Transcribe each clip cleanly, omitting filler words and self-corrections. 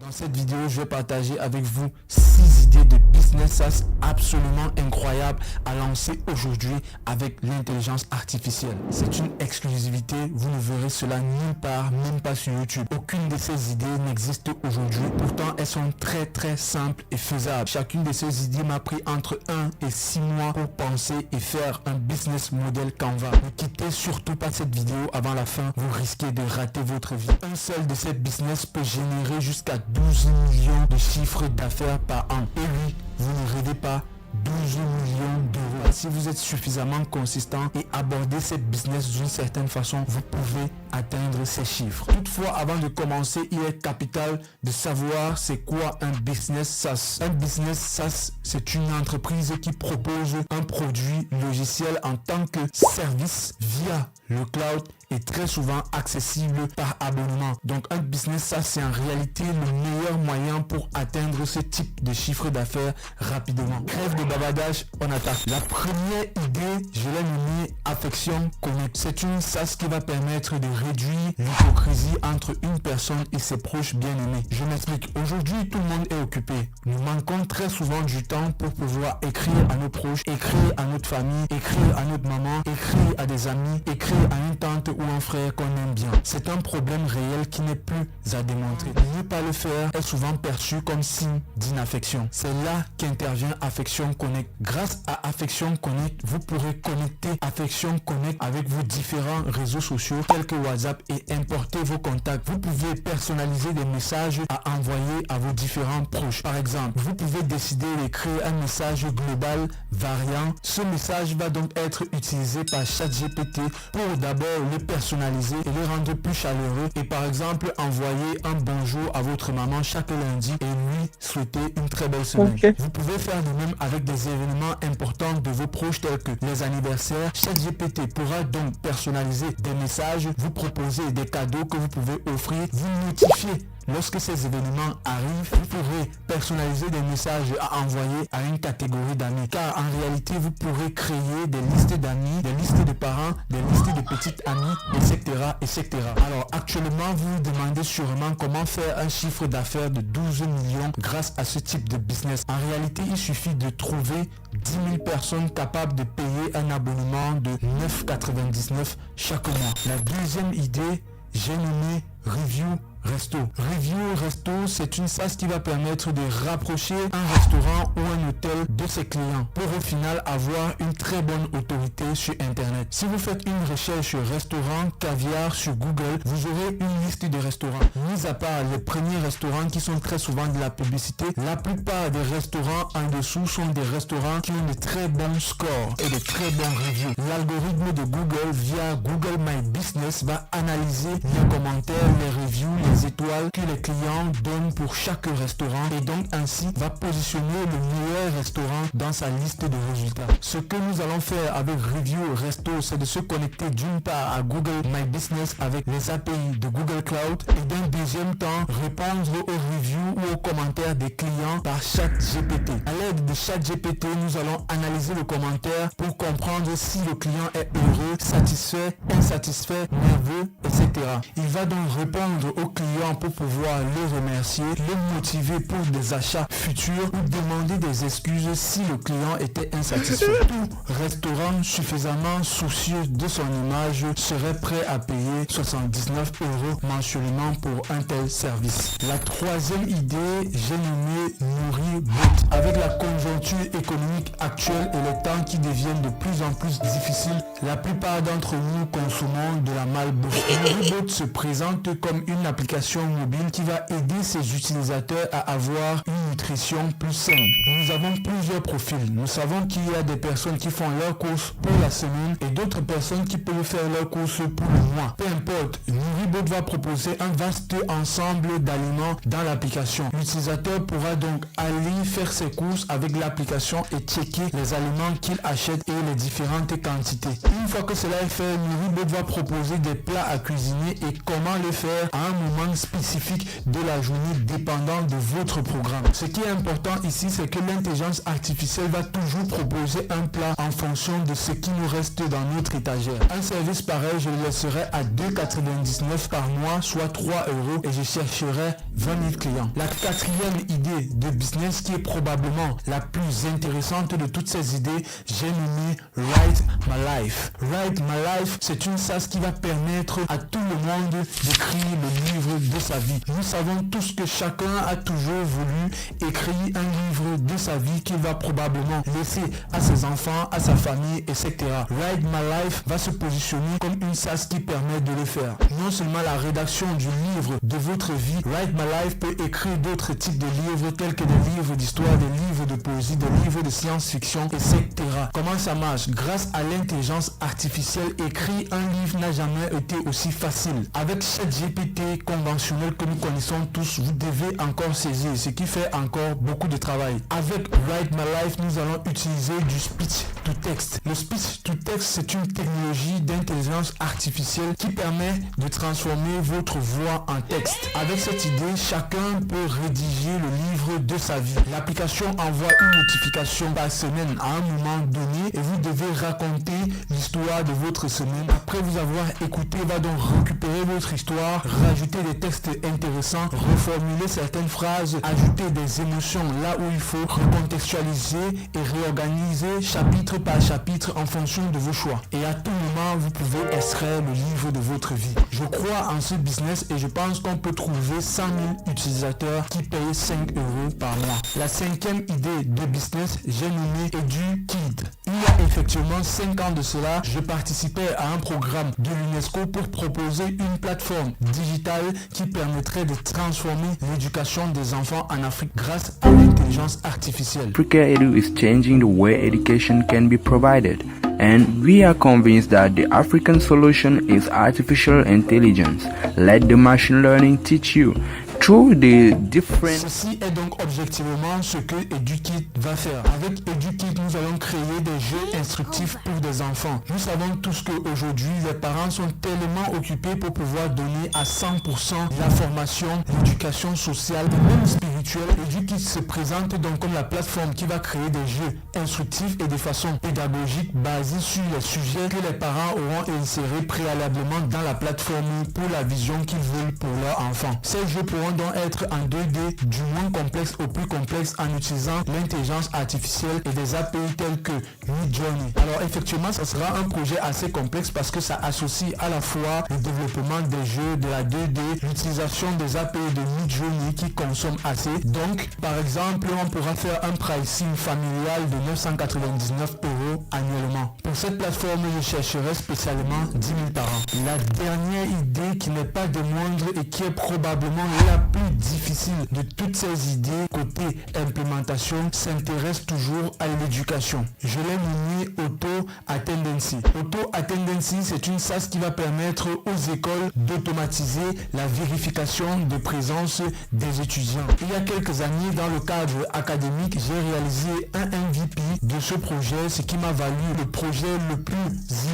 Dans cette vidéo, je vais partager avec vous 6 idées de business SaaS absolument incroyables à lancer aujourd'hui avec l'intelligence artificielle. C'est une exclusivité, vous ne verrez cela nulle part, même pas sur YouTube. Aucune de ces idées n'existe aujourd'hui, pourtant elles sont très simples et faisables. Chacune de ces idées m'a pris entre 1 et 6 mois pour penser et faire un business model Canva. Ne quittez surtout pas cette vidéo avant la fin, vous risquez de rater votre vie. Un seul de ces business peut générer jusqu'à 12 millions de chiffres d'affaires par an. Et oui, vous ne rêvez pas, 12 millions d'euros. Si vous êtes suffisamment consistant et abordez cette business d'une certaine façon, vous pouvez atteindre ces chiffres. Toutefois, avant de commencer, il est capital de savoir c'est quoi un business SaaS. Un business SaaS, c'est une entreprise qui propose un produit logiciel en tant que service via le cloud et très souvent accessible par abonnement. Donc un business SaaS, c'est en réalité le meilleur moyen pour atteindre ce type de chiffre d'affaires rapidement. Trêve de bavardage, on attaque. La première idée, je l'ai nommée Affection Connect. C'est une SaaS qui va permettre de réduire l'hypocrisie entre une personne et ses proches bien-aimés. Je m'explique. Aujourd'hui, tout le monde est occupé. Nous manquons très souvent du temps pour pouvoir écrire à nos proches, écrire à notre famille, écrire à notre maman, écrire à des amis, écrire à une tante ou un frère qu'on aime bien. C'est un problème réel qui n'est plus à démontrer. Ne pas le faire est souvent perçu comme signe d'inaffection. C'est là qu'intervient Affection Connect. Grâce à Affection Connect, vous pourrez connecter Affection Connect avec vos différents réseaux sociaux tels que WhatsApp et importer vos contacts. Vous pouvez personnaliser des messages à envoyer à vos différents proches. Par exemple, vous pouvez décider de créer un message global variant. Ce message va donc être utilisé par ChatGPT pour d'abord le personnaliser et le rendre plus chaleureux et par exemple envoyer un bonjour à votre maman chaque lundi et lui souhaiter une très belle semaine. Vous pouvez faire de même avec des événements importants de vos proches tels que les anniversaires. ChatGPT pourra donc personnaliser des messages, vous proposer des cadeaux que vous pouvez offrir, vous notifier lorsque ces événements arrivent. Vous pourrez personnaliser des messages à envoyer à une catégorie d'amis, car en réalité vous pourrez créer des listes d'amis, des listes de parents, des listes de petites amies, etc. Alors actuellement vous vous demandez sûrement comment faire un chiffre d'affaires de 12 millions grâce à ce type de business. En réalité, il suffit de trouver 10 000 personnes capables de payer un abonnement de 9,99 chaque mois. La deuxième idée, j'ai nommé Review Resto. Review Resto, c'est une SaaS qui va permettre de rapprocher un restaurant ou un hôtel de ses clients pour au final avoir une très bonne autorité sur Internet. Si vous faites une recherche sur restaurant caviar sur Google, vous aurez une liste de restaurants. Mis à part les premiers restaurants qui sont très souvent de la publicité, la plupart des restaurants en dessous sont des restaurants qui ont de très bons scores et de très bons reviews. L'algorithme de Google via Google My Business va analyser les commentaires, les reviews, les étoiles que les clients donnent pour chaque restaurant et donc ainsi va positionner le meilleur restaurant dans sa liste de résultats. Ce que nous allons faire avec Review Resto, c'est de se connecter d'une part à Google My Business avec les API de Google Cloud et d'un deuxième temps répondre aux reviews ou aux commentaires des clients par ChatGPT. À l'aide de ChatGPT, nous allons analyser le commentaire pour comprendre si le client est heureux, satisfait, insatisfait, nerveux, etc. Il va donc répondre aux clients pour pouvoir les remercier, les motiver pour des achats futurs ou demander des excuses si le client était insatisfait. Tout restaurant suffisamment soucieux de son image serait prêt à payer 79 € mensuellement pour un tel service. La troisième idée, j'ai nommé NourriBot. Avec la conjoncture économique actuelle et les temps qui deviennent de plus en plus difficiles, la plupart d'entre nous consommons de la malbouffe. NourriBot se présente comme une application mobile qui va aider ses utilisateurs à avoir une nutrition plus saine. Nous avons plusieurs profils. Nous savons qu'il y a des personnes qui font leurs courses pour la semaine et d'autres personnes qui peuvent faire leurs courses pour le mois. Peu importe, NourriBot va proposer un vaste ensemble d'aliments dans l'application. L'utilisateur pourra donc aller faire ses courses avec l'application et checker les aliments qu'il achète et les différentes quantités. Une fois que cela est fait, NourriBot va proposer des plats à cuisiner et comment le faire à un moment spécifique de la journée dépendant de votre programme. Ce qui est important ici, c'est que l'intelligence artificielle va toujours proposer un plat en fonction de ce qui nous reste dans notre étagère. Un service pareil, je le laisserai à 2,99 par mois, soit 3 € et je chercherai 20 000 clients. La quatrième idée de business qui est probablement la plus intéressante de toutes ces idées, j'ai nommé Write My Life. Write My Life, c'est une SaaS qui va permettre à tout le monde d'écrire le livre de sa vie. Nous savons tous que chacun a toujours voulu écrire un livre de sa vie qu'il va probablement laisser à ses enfants, à sa famille, etc. Write My Life va se positionner comme une SaaS qui permet de le faire. Non seulement la rédaction du livre de votre vie, Write My Life peut écrire d'autres types de livres tels que des livres d'histoire, des livres de poésie, des livres de science-fiction, etc. Comment ça marche? Grâce à l'intelligence artificielle, écrire un livre n'a jamais été aussi facile. Avec ChatGPT conventionnel que nous connaissons tous, vous devez encore saisir, ce qui fait encore beaucoup de travail. Avec Write My Life, nous allons utiliser du speech to text. Le speech to text, c'est une technologie d'intelligence artificielle qui permet de transformer votre voix en texte. Avec cette idée, chacun peut rédiger le livre de sa vie. L'application envoie une notification par semaine à un moment donné et vous devez raconter l'histoire de votre semaine. Après vous avoir écouté, va donc récupérer votre histoire, rajouter des textes intéressants, reformuler certaines phrases, ajouter des émotions là où il faut, recontextualiser et réorganiser chapitre par chapitre en fonction de vos choix. Et à tout moment, vous pouvez extraire le livre de votre vie. Je crois en ce business et je pense qu'on peut trouver 100 000 utilisateurs qui payent 5 € par mois. La cinquième idée de business, j'ai nommé EduKid. Il y a effectivement 5 ans de cela, je participais à un programme de l'UNESCO pour proposer une plateforme digitale qui permettrait de transformer l'éducation des enfants en Afrique grâce à l'intelligence artificielle. Africa Edu is changing the way education can be provided, and we are convinced that the African solution is artificial intelligence. Let the machine learning teach you. Through the different... Ceci est donc objectivement ce que EduKid va faire. Avec EduKid, nous allons créer des jeux instructifs pour des enfants. Nous savons tous qu'aujourd'hui, les parents sont tellement occupés pour pouvoir donner à 100% la formation, l'éducation sociale et même spirituelle. EduKid se présente donc comme la plateforme qui va créer des jeux instructifs et de façon pédagogique basés sur les sujets que les parents auront insérés préalablement dans la plateforme pour la vision qu'ils veulent pour leur enfant. Ces jeux pourront donc être en 2D du moins complexe au plus complexe en utilisant l'intelligence artificielle et des API tels que Midjourney. Alors effectivement, ça sera un projet assez complexe parce que ça associe à la fois le développement des jeux, de la 2D, l'utilisation des API de Midjourney qui consomment assez. Donc, par exemple, on pourra faire un pricing familial de 999 € annuellement. Pour cette plateforme, je chercherai spécialement 10 000 par an. La dernière idée qui n'est pas des moindres et qui est probablement la plus difficile de toutes ces idées côté implémentation s'intéresse toujours à l'éducation. Je l'ai nommé Auto Attendancy. Auto Attendancy, c'est une SaaS qui va permettre aux écoles d'automatiser la vérification de présence des étudiants. Il y a quelques années, dans le cadre académique, j'ai réalisé un MVP de ce projet, ce qui m'a valu le projet le plus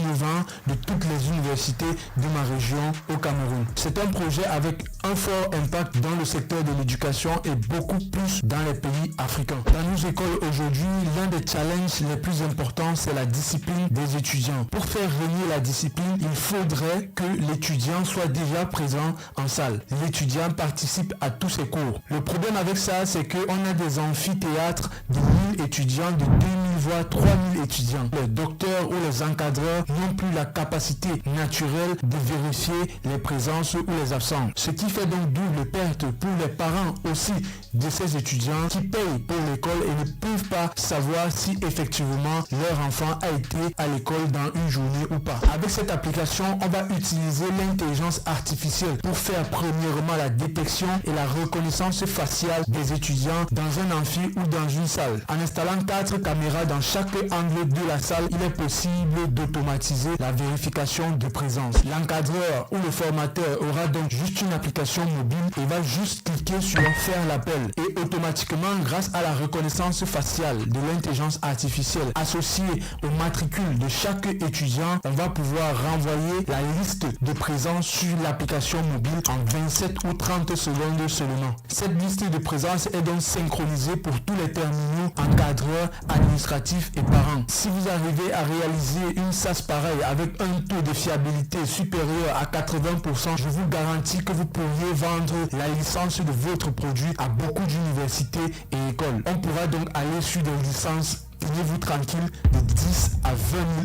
innovant de toutes les universités de ma région au Cameroun. C'est un projet avec un fort impact dans le secteur de l'éducation et beaucoup plus dans les pays africains. Dans nos écoles aujourd'hui, l'un des challenges les plus importants, c'est la discipline des étudiants. Pour faire régner la discipline, il faudrait que l'étudiant soit déjà présent en salle. L'étudiant participe à tous ses cours. Le problème avec ça, c'est qu'on a des amphithéâtres de 1000 étudiants, de 2000 voire 3000 étudiants. Les docteurs ou les encadreurs n'ont plus la capacité naturelle de vérifier les présences ou les absences. Ce qui fait donc double perte pour les parents aussi de ces étudiants qui payent pour l'école et ne peuvent pas savoir si effectivement leur enfant a été à l'école dans une journée ou pas. Avec cette application, on va utiliser l'intelligence artificielle pour faire premièrement la détection et la reconnaissance faciale des étudiants dans un amphi ou dans une salle. En installant 4 caméras dans chaque angle de la salle, il est possible d'automatiser la vérification de présence. L'encadreur ou le formateur aura donc juste une application mobile et va juste cliquer sur faire l'appel et automatiquement, grâce à la reconnaissance faciale de l'intelligence artificielle associée au matricule de chaque étudiant, on va pouvoir renvoyer la liste de présence sur l'application mobile en 27 ou 30 secondes seulement. Cette liste de présence est donc synchronisée pour tous les terminaux en encadreurs, administratifs et parents. Si vous arrivez à réaliser une SaaS pareille avec un taux de fiabilité supérieur à 80%, je vous garantis que vous pourriez vendre la licence de votre produit à beaucoup d'universités et écoles. On pourra donc aller sur des licences, payez-vous tranquille, de 10 à 20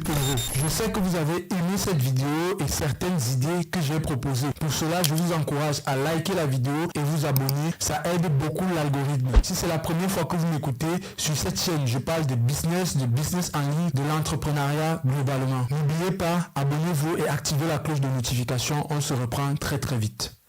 000 euros. Je sais que vous avez aimé cette vidéo et certaines idées que j'ai proposées. Pour cela, je vous encourage à liker la vidéo et vous abonner. Ça aide beaucoup l'algorithme. Si c'est la première fois que vous m'écoutez, sur cette chaîne, je parle de business en ligne, de l'entrepreneuriat globalement. N'oubliez pas, abonnez-vous et activez la cloche de notification. On se reprend très vite.